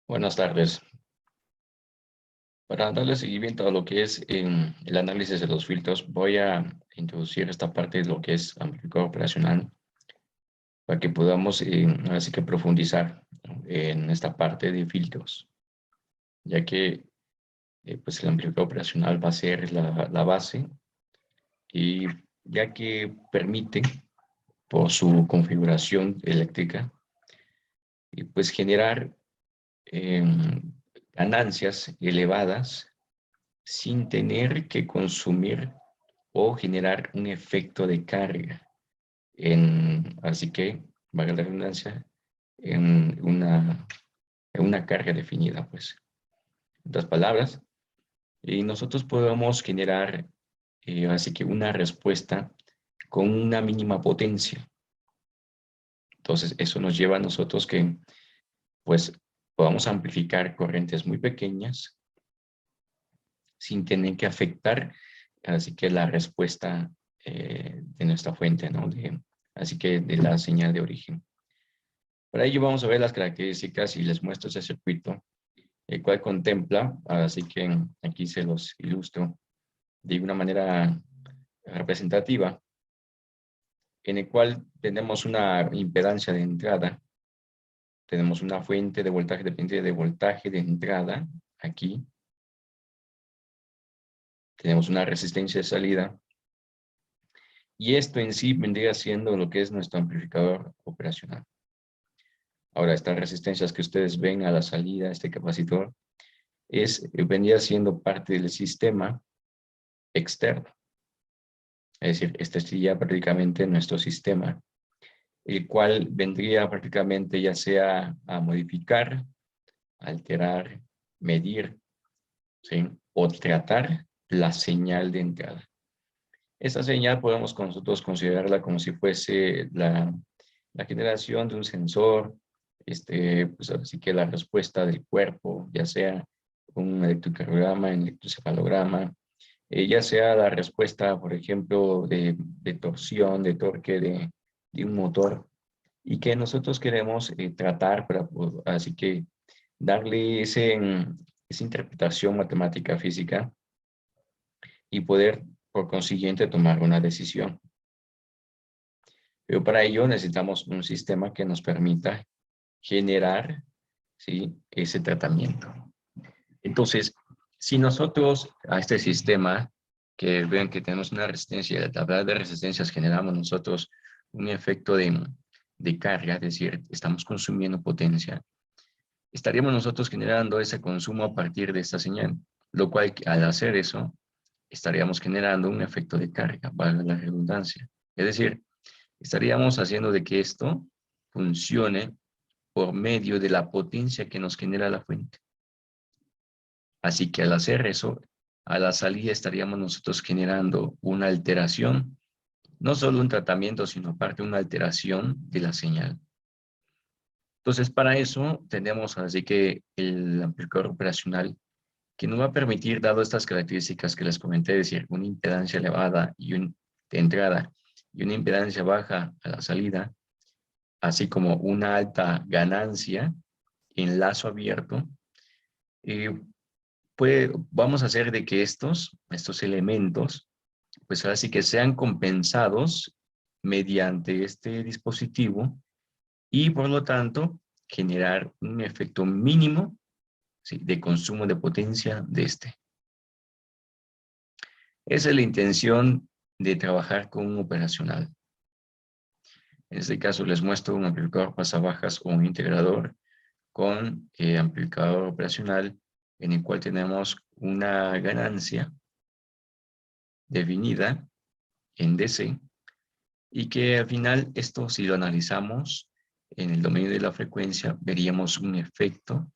Buenas tardes. Para darle seguimiento a lo que es el análisis de los filtros, voy a introducir esta parte de lo que es amplificador operacional para que podamos así que profundizar, ¿no?, en esta parte de filtros, ya que pues el amplificador operacional va a ser la base y ya que permite por su configuración eléctrica y pues generar ganancias elevadas sin tener que consumir o generar un efecto de carga. Así que, valga la redundancia, en una carga definida, pues. En otras palabras, y nosotros podemos generar, así que una respuesta con una mínima potencia. Entonces, eso nos lleva a nosotros que, pues, podamos amplificar corrientes muy pequeñas sin tener que afectar, así que la respuesta de nuestra fuente, ¿no? Así que de la señal de origen. Para ello vamos a ver las características y les muestro ese circuito, el cual contempla, así que aquí se los ilustro de una manera representativa, en el cual tenemos una impedancia de entrada, tenemos una fuente de voltaje dependiente de voltaje de entrada, aquí, tenemos una resistencia de salida, y esto en sí vendría siendo lo que es nuestro amplificador operacional. Ahora, estas resistencias que ustedes ven a la salida de este capacitor vendría siendo parte del sistema externo. Es decir, este sería prácticamente nuestro sistema, el cual vendría prácticamente ya sea a modificar, alterar, medir, ¿sí?, o tratar la señal de entrada. Esta señal podemos nosotros considerarla como si fuese la generación de un sensor, pues así que la respuesta del cuerpo, ya sea un electrocardiograma, un electroencefalograma, ya sea la respuesta, por ejemplo, de torsión, de torque de un motor, y que nosotros queremos tratar para, así que, darle esa interpretación matemática física y poder, por consiguiente, tomar una decisión. Pero para ello necesitamos un sistema que nos permita generar, ¿sí?, ese tratamiento. Entonces, si nosotros a este sistema, que vean que tenemos una resistencia, la tabla de resistencias generamos nosotros un efecto de carga, es decir, estamos consumiendo potencia, estaríamos nosotros generando ese consumo a partir de esta señal, lo cual al hacer eso, estaríamos generando un efecto de carga, valga la redundancia. Es decir, estaríamos haciendo de que esto funcione por medio de la potencia que nos genera la fuente. Así que al hacer eso, a la salida estaríamos nosotros generando una alteración, no solo un tratamiento, sino aparte una alteración de la señal. Entonces, para eso tenemos así que el amplificador operacional que nos va a permitir, dado estas características que les comenté, es decir, una impedancia elevada de entrada y una impedancia baja a la salida, así como una alta ganancia en lazo abierto, vamos a hacer de que estos elementos, pues ahora sí que sean compensados mediante este dispositivo y por lo tanto generar un efecto mínimo, ¿sí?, de consumo de potencia de este. Esa es la intención de trabajar con un operacional. En este caso les muestro un amplificador pasabajas o un integrador con amplificador operacional en el cual tenemos una ganancia definida en DC y que al final esto, si lo analizamos en el dominio de la frecuencia, veríamos un efecto,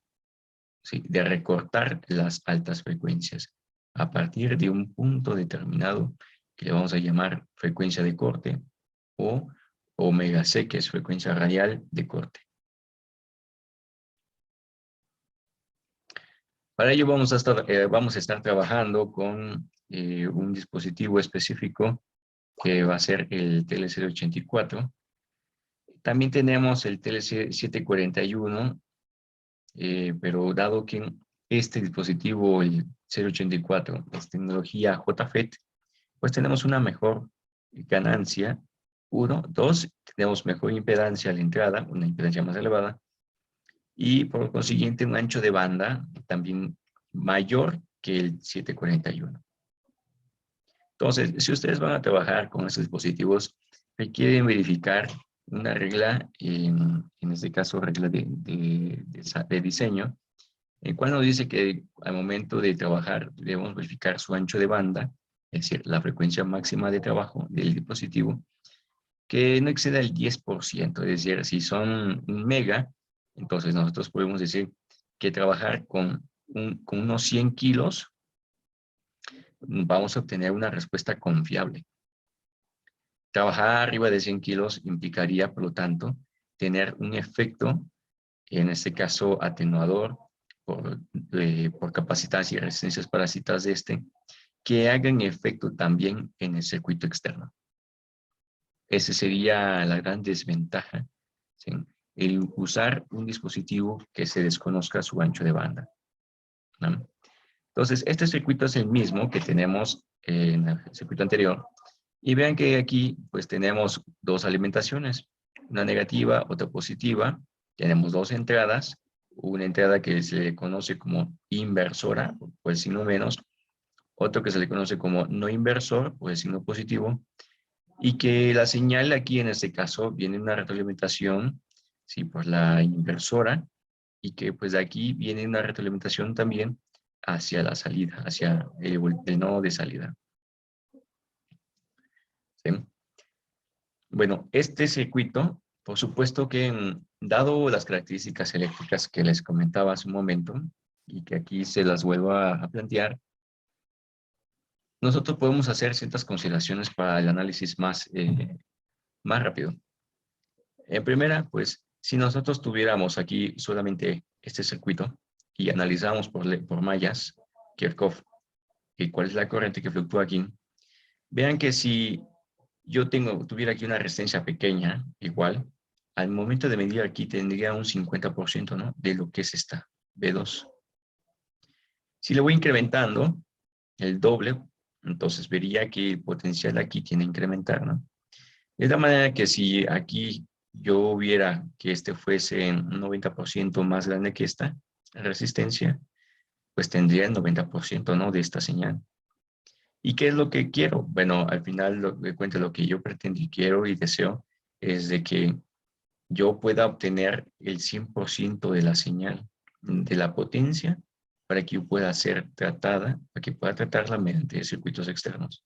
¿sí?, de recortar las altas frecuencias a partir de un punto determinado que le vamos a llamar frecuencia de corte o omega C, que es frecuencia radial de corte. Para ello vamos a estar trabajando con un dispositivo específico que va a ser el TLC84. También tenemos el TLC741 pero dado que este dispositivo, el 084, es tecnología JFET, pues tenemos una mejor ganancia. Uno, dos, tenemos mejor impedancia a la entrada, una impedancia más elevada, y por consiguiente un ancho de banda también mayor que el 741. Entonces, si ustedes van a trabajar con estos dispositivos, requieren verificar una regla, en este caso regla de diseño, el cual nos dice que al momento de trabajar debemos verificar su ancho de banda, es decir, la frecuencia máxima de trabajo del dispositivo, que no exceda el 10%, es decir, si son 1 mega, entonces nosotros podemos decir que trabajar con unos 100 kilos vamos a obtener una respuesta confiable. Trabajar arriba de 100 kilos implicaría, por lo tanto, tener un efecto, en este caso atenuador, por capacidades y resistencias parásitas de este, que hagan efecto también en el circuito externo. Esa sería la gran desventaja, ¿sí? El usar un dispositivo que se desconozca su ancho de banda, ¿no? Entonces, este circuito es el mismo que tenemos en el circuito anterior. Y vean que aquí pues tenemos dos alimentaciones, una negativa, otra positiva. Tenemos dos entradas, una entrada que se le conoce como inversora, por el signo menos, otro que se le conoce como no inversor, por el signo positivo, y que la señal aquí en este caso viene una retroalimentación, sí, por la inversora, y que pues de aquí viene una retroalimentación también hacia la salida, hacia el nodo de salida. ¿Sí? Bueno, este circuito, por supuesto que dado las características eléctricas que les comentaba hace un momento, y que aquí se las vuelvo a plantear, nosotros podemos hacer ciertas consideraciones para el análisis más rápido. En primera, pues, si nosotros tuviéramos aquí solamente este circuito y analizamos por mallas, Kirchhoff, y cuál es la corriente que fluctúa aquí, vean que si yo tuviera aquí una resistencia pequeña, igual, al momento de medir aquí tendría un 50%, ¿no? De lo que es esta B2. Si le voy incrementando el doble, entonces vería que el potencial aquí tiene que incrementar, ¿no? De la manera que si aquí yo viera que este fuese un 90% más grande que esta resistencia, pues tendría el 90%, ¿no? De esta señal. ¿Y qué es lo que quiero? Bueno, al final de cuentas lo que yo pretendo y quiero y deseo es de que yo pueda obtener el 100% de la señal, de la potencia, para que yo pueda ser tratada, para que pueda tratarla mediante circuitos externos.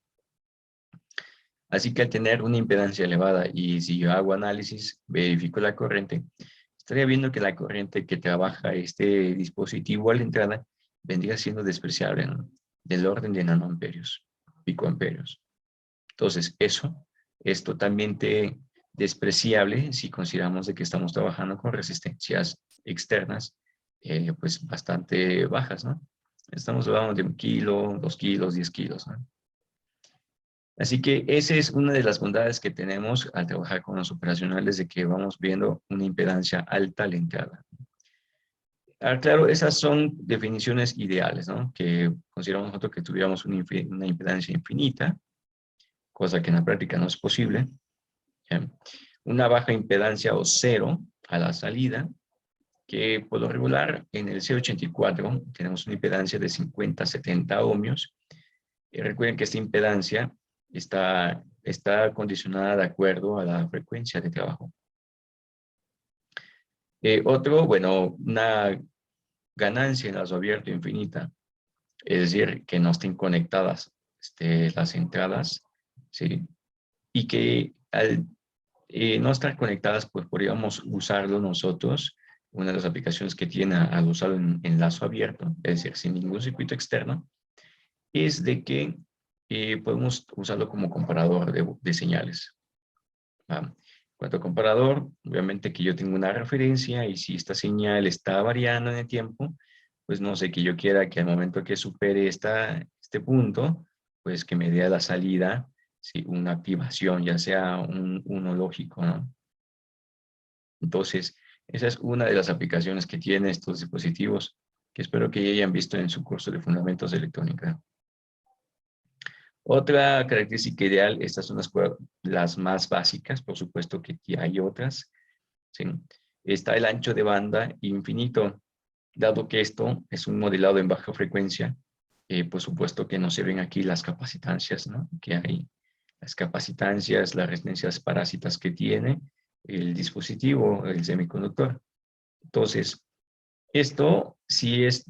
Así que al tener una impedancia elevada y si yo hago análisis, verifico la corriente, estaría viendo que la corriente que trabaja este dispositivo a la entrada vendría siendo despreciable, ¿no? Del orden de nanoamperios, picoamperios. Entonces, eso es totalmente despreciable si consideramos de que estamos trabajando con resistencias externas, pues bastante bajas, ¿no? Estamos hablando de 1 kilo, 2 kilos, 10 kilos, ¿no? Así que esa es una de las bondades que tenemos al trabajar con los operacionales, de que vamos viendo una impedancia alta a la entrada. Claro, esas son definiciones ideales, ¿no? Que consideramos nosotros que tuviéramos una impedancia infinita, cosa que en la práctica no es posible. Una baja impedancia o cero a la salida, que por lo regular en el C84 tenemos una impedancia de 50-70 ohmios. Y recuerden que esta impedancia está condicionada de acuerdo a la frecuencia de trabajo. Bueno, una ganancia en lazo abierto infinita, es decir, que no estén conectadas las entradas, ¿sí? Y que al no estar conectadas, pues podríamos usarlo nosotros. Una de las aplicaciones que tiene al usarlo en lazo abierto, es decir, sin ningún circuito externo, es de que podemos usarlo como comparador de señales. En cuanto a comparador, obviamente que yo tengo una referencia y si esta señal está variando en el tiempo, pues no sé, que yo quiera que al momento que supere este punto, pues que me dé a la salida, ¿sí? Una activación, ya sea uno lógico, ¿no? Entonces, Esa es una de las aplicaciones que tiene estos dispositivos, que espero que ya hayan visto en su curso de Fundamentos de Electrónica. Otra característica ideal, estas son las más básicas, por supuesto que hay otras, ¿sí? Está el ancho de banda infinito, dado que esto es un modelado en baja frecuencia, por supuesto que no se ven aquí las capacitancias, ¿no? Que hay las capacitancias, las resistencias parásitas que tiene el dispositivo, el semiconductor. Entonces, esto sí es,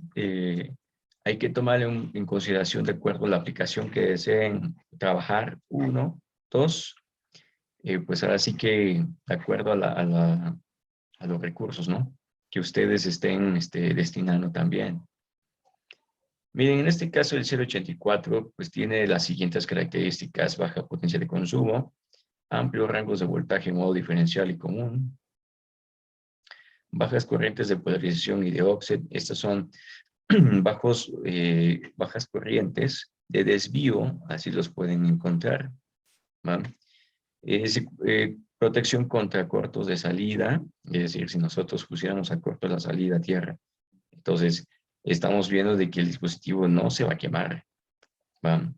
hay que tomarlo en consideración de acuerdo a la aplicación que deseen trabajar. Uno, dos, pues ahora sí que de acuerdo a los recursos, ¿no? Que ustedes estén destinando también. Miren, en este caso el 084 pues tiene las siguientes características: baja potencia de consumo, amplios rangos de voltaje en modo diferencial y común, bajas corrientes de polarización y de offset. Estas son bajas corrientes de desvío, así los pueden encontrar, ¿va? Protección contra cortos de salida, es decir, si nosotros pusiéramos a corto la salida a tierra, entonces estamos viendo de que el dispositivo no se va a quemar, ¿va?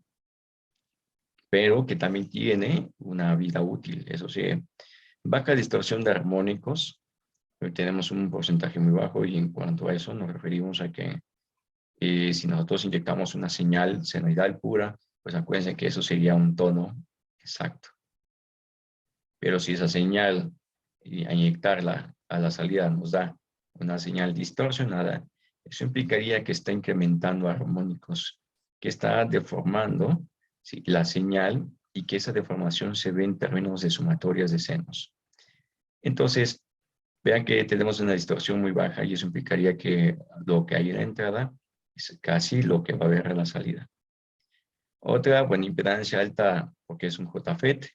Pero que también tiene una vida útil, eso sí. Baja distorsión de armónicos, tenemos un porcentaje muy bajo, y en cuanto a eso nos referimos a que si nosotros inyectamos una señal senoidal pura, pues acuérdense que eso sería un tono exacto. Pero si esa señal, a inyectarla a la salida, nos da una señal distorsionada, eso implicaría que está incrementando armónicos, que está deformando, ¿sí?, la señal, y que esa deformación se ve en términos de sumatorias de senos. Entonces, vean que tenemos una distorsión muy baja, y eso implicaría que lo que hay en la entrada es casi lo que va a haber en la salida. Otra, buena impedancia alta, porque es un JFET.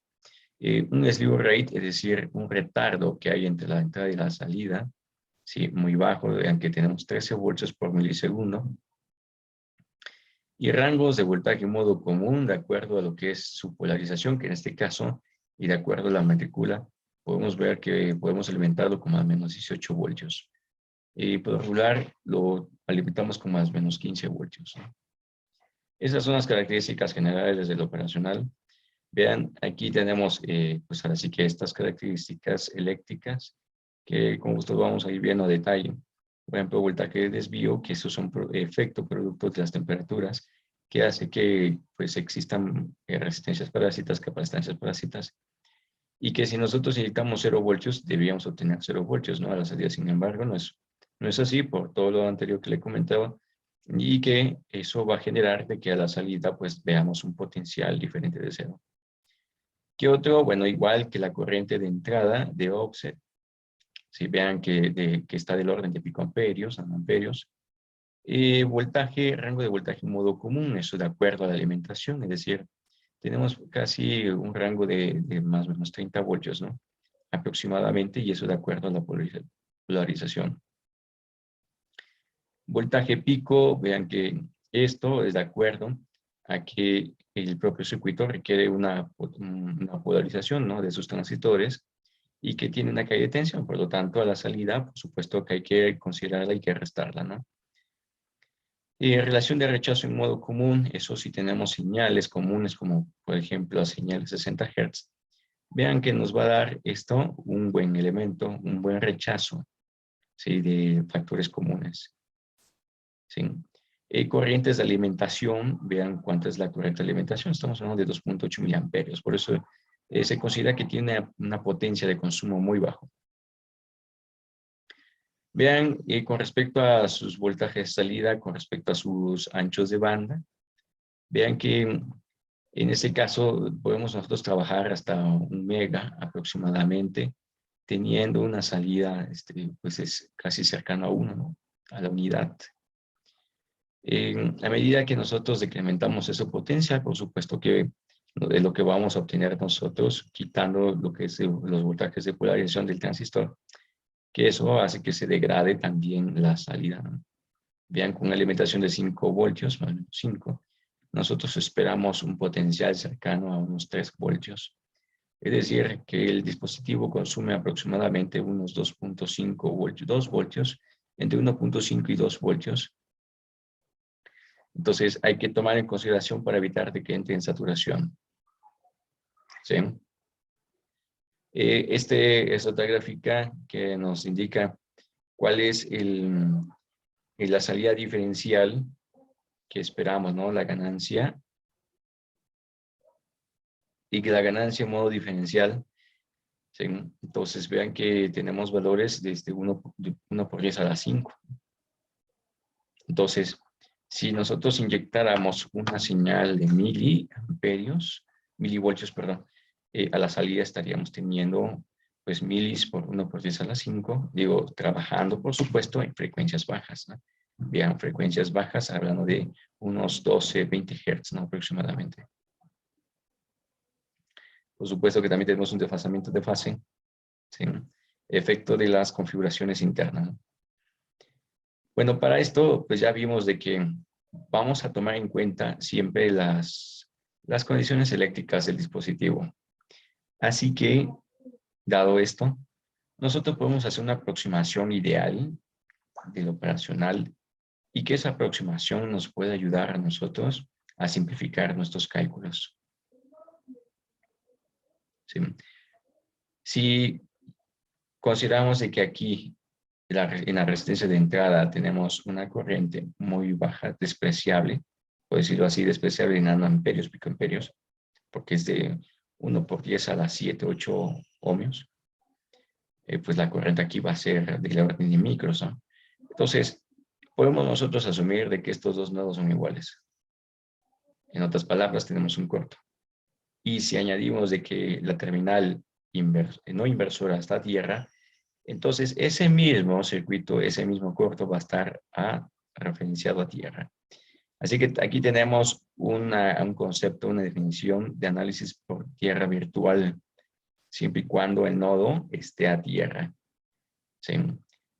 Un slew rate, es decir, un retardo que hay entre la entrada y la salida, ¿sí?, muy bajo, vean que tenemos 13 voltios por milisegundo. Y rangos de voltaje en modo común, de acuerdo a lo que es su polarización, que en este caso, y de acuerdo a la matrícula, podemos ver que podemos alimentarlo con más o menos 18 voltios. Y por lo regular lo alimentamos con más o menos 15 voltios, ¿no? Esas son las características generales del operacional. Vean, aquí tenemos, pues ahora sí que estas características eléctricas, que con gusto vamos a ir viendo a detalle. Por ejemplo, voltaje de desvío, que esos son efecto producto de las temperaturas, que hace que pues existan resistencias parásitas, capacitancias parásitas, y que si nosotros inyectamos 0 voltios, debíamos obtener 0 voltios, ¿no?, a la salida. Sin embargo, no es así, por todo lo anterior que le comentaba, y que eso va a generar de que a la salida pues veamos un potencial diferente de 0. ¿Qué otro? Bueno, igual que la corriente de entrada de offset. Si vean que está del orden de picoamperios, nanoamperios. Voltaje, rango de voltaje en modo común, eso de acuerdo a la alimentación, es decir, tenemos casi un rango de más o menos 30 voltios, ¿no?, aproximadamente, y eso de acuerdo a la polarización. Voltaje pico, vean que esto es de acuerdo a que el propio circuito requiere una polarización, ¿no?, de sus transistores, y que tiene una caída de tensión. Por lo tanto, a la salida, por supuesto que hay que considerarla y que restarla, ¿no? Relación de rechazo en modo común, eso sí tenemos señales comunes, como por ejemplo la señal de 60 Hz. Vean que nos va a dar esto un buen elemento, un buen rechazo, ¿sí?, de factores comunes, ¿sí? Corrientes de alimentación, vean cuánta es la corriente de alimentación, estamos hablando de 2.8 miliamperios, por eso se considera que tiene una potencia de consumo muy bajo. Vean, con respecto a sus voltajes de salida, con respecto a sus anchos de banda, vean que en este caso podemos nosotros trabajar hasta 1 mega aproximadamente, teniendo una salida, pues es casi cercano a 1, ¿no?, a la unidad. A medida que nosotros decrementamos esa potencia, por supuesto que es lo que vamos a obtener nosotros, quitando lo que es los voltajes de polarización del transistor, que eso hace que se degrade también la salida, ¿no? Vean, con una alimentación de 5 voltios, más o menos 5, nosotros esperamos un potencial cercano a unos 3 voltios. Es decir, que el dispositivo consume aproximadamente unos 2.5 voltios, 2 voltios, entre 1.5 y 2 voltios. Entonces, hay que tomar en consideración para evitar de que entre en saturación. ¿Sí? Es otra gráfica que nos indica cuál es la salida diferencial que esperamos, ¿no? La ganancia. Y que la ganancia en modo diferencial. ¿Sí? Entonces, vean que tenemos valores desde 1 por 10 a la 5. Entonces, si nosotros inyectáramos una señal de milivoltios, perdón, a la salida estaríamos teniendo pues milis por 1 por 10 a la 5, digo, trabajando por supuesto en frecuencias bajas, ¿no? Vean, frecuencias bajas hablando de unos 12, 20 Hz, ¿no? Aproximadamente. Por supuesto que también tenemos un desfasamiento de fase, ¿sí? Efecto de las configuraciones internas, ¿no? Bueno, para esto, pues ya vimos de que vamos a tomar en cuenta siempre las condiciones eléctricas del dispositivo. Así que, dado esto, nosotros podemos hacer una aproximación ideal del operacional y que esa aproximación nos pueda ayudar a nosotros a simplificar nuestros cálculos. ¿Sí? Si consideramos de que aquí en la resistencia de entrada tenemos una corriente muy baja, despreciable, por decirlo así, despreciable en nanoamperios, picoamperios, porque es de 1 por 10 a la 7, 8 ohmios, pues la corriente aquí va a ser de la orden de micros, ¿no? Entonces, podemos nosotros asumir de que estos dos nodos son iguales. En otras palabras, tenemos un corto. Y si añadimos de que la terminal no inversora está a tierra, entonces ese mismo circuito, ese mismo corto va a estar referenciado a tierra. Así que aquí tenemos un concepto, una definición de análisis por tierra virtual, siempre y cuando el nodo esté a tierra. ¿Sí?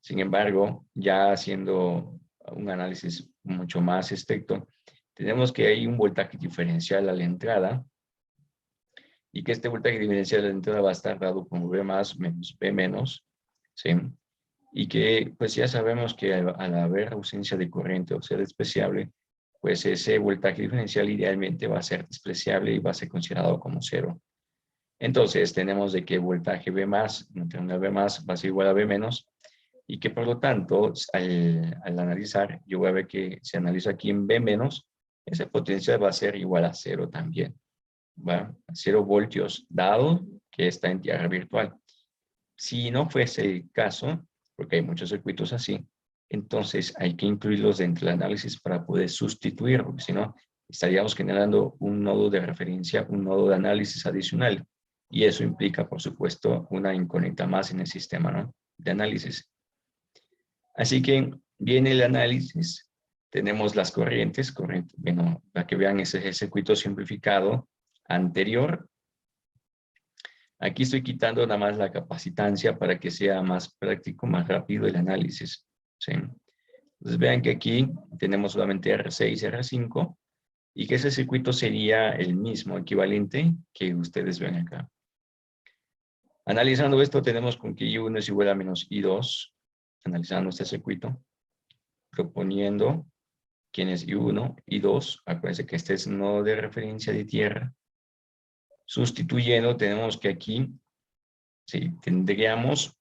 Sin embargo, ya haciendo un análisis mucho más estricto, tenemos que hay un voltaje diferencial a la entrada y que este voltaje diferencial a la entrada va a estar dado como V más menos B menos, ¿sí? Y que pues ya sabemos que al haber ausencia de corriente o ser despreciable, pues ese voltaje diferencial idealmente va a ser despreciable y va a ser considerado como cero. Entonces tenemos de que voltaje V más, terminal V más va a ser igual a V menos, y que por lo tanto al analizar, yo voy a ver que si analizo aquí en V menos, ese potencial va a ser igual a cero también, ¿va? 0 voltios, dado que está en tierra virtual. Si no fuese el caso, porque hay muchos circuitos así, entonces hay que incluirlos dentro del análisis para poder sustituir, porque si no, estaríamos generando un nodo de referencia, un nodo de análisis adicional. Y eso implica, por supuesto, una incógnita más en el sistema, ¿no? De análisis. Así que viene el análisis, tenemos las corrientes, bueno, para que vean ese circuito simplificado anterior. Aquí estoy quitando nada más la capacitancia para que sea más práctico, más rápido el análisis. ¿Sí? Entonces vean que aquí tenemos solamente R6 y R5 y que ese circuito sería el mismo, equivalente que ustedes ven acá. Analizando esto tenemos con que I1 es igual a menos I2, analizando este circuito, proponiendo quién es I1, I2, acuérdense que este es un nodo de referencia de tierra. Sustituyendo tenemos que aquí sí, tendríamos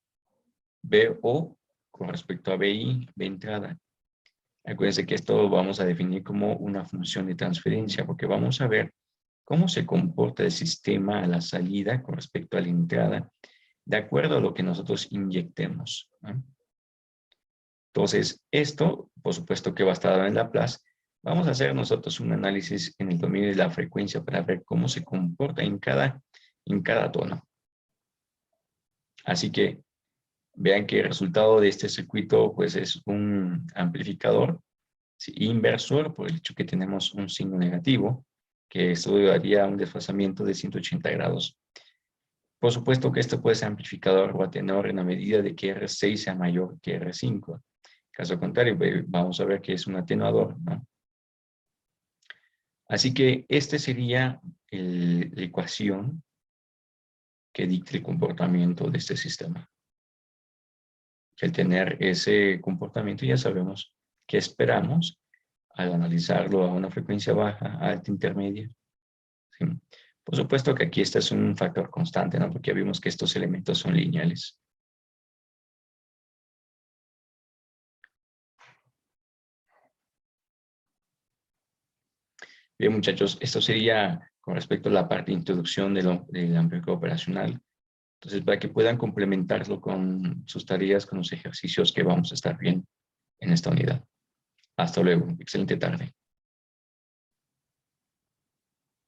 BO con respecto a BI, B entrada. Acuérdense que esto lo vamos a definir como una función de transferencia, porque vamos a ver cómo se comporta el sistema a la salida con respecto a la entrada, de acuerdo a lo que nosotros inyectemos, ¿no? Entonces, esto, por supuesto que va a estar dado en Laplace. Vamos a hacer nosotros un análisis en el dominio de la frecuencia para ver cómo se comporta en cada tono. Así que vean que el resultado de este circuito pues es un amplificador, ¿sí? Inversor, por el hecho que tenemos un signo negativo, que esto daría un desfasamiento de 180 grados. Por supuesto que esto puede ser amplificador o atenuador en la medida de que R6 sea mayor que R5. Caso contrario, vamos a ver que es un atenuador, ¿no? Así que esta sería la ecuación que dicte el comportamiento de este sistema. El tener ese comportamiento ya sabemos qué esperamos al analizarlo a una frecuencia baja, alta, intermedia. ¿Sí? Por supuesto que aquí este es un factor constante, ¿no? Porque ya vimos que estos elementos son lineales. Bien, muchachos, esto sería con respecto a la parte de introducción del amplificador operacional. Entonces, para que puedan complementarlo con sus tareas, con los ejercicios que vamos a estar viendo en esta unidad. Hasta luego. Excelente tarde.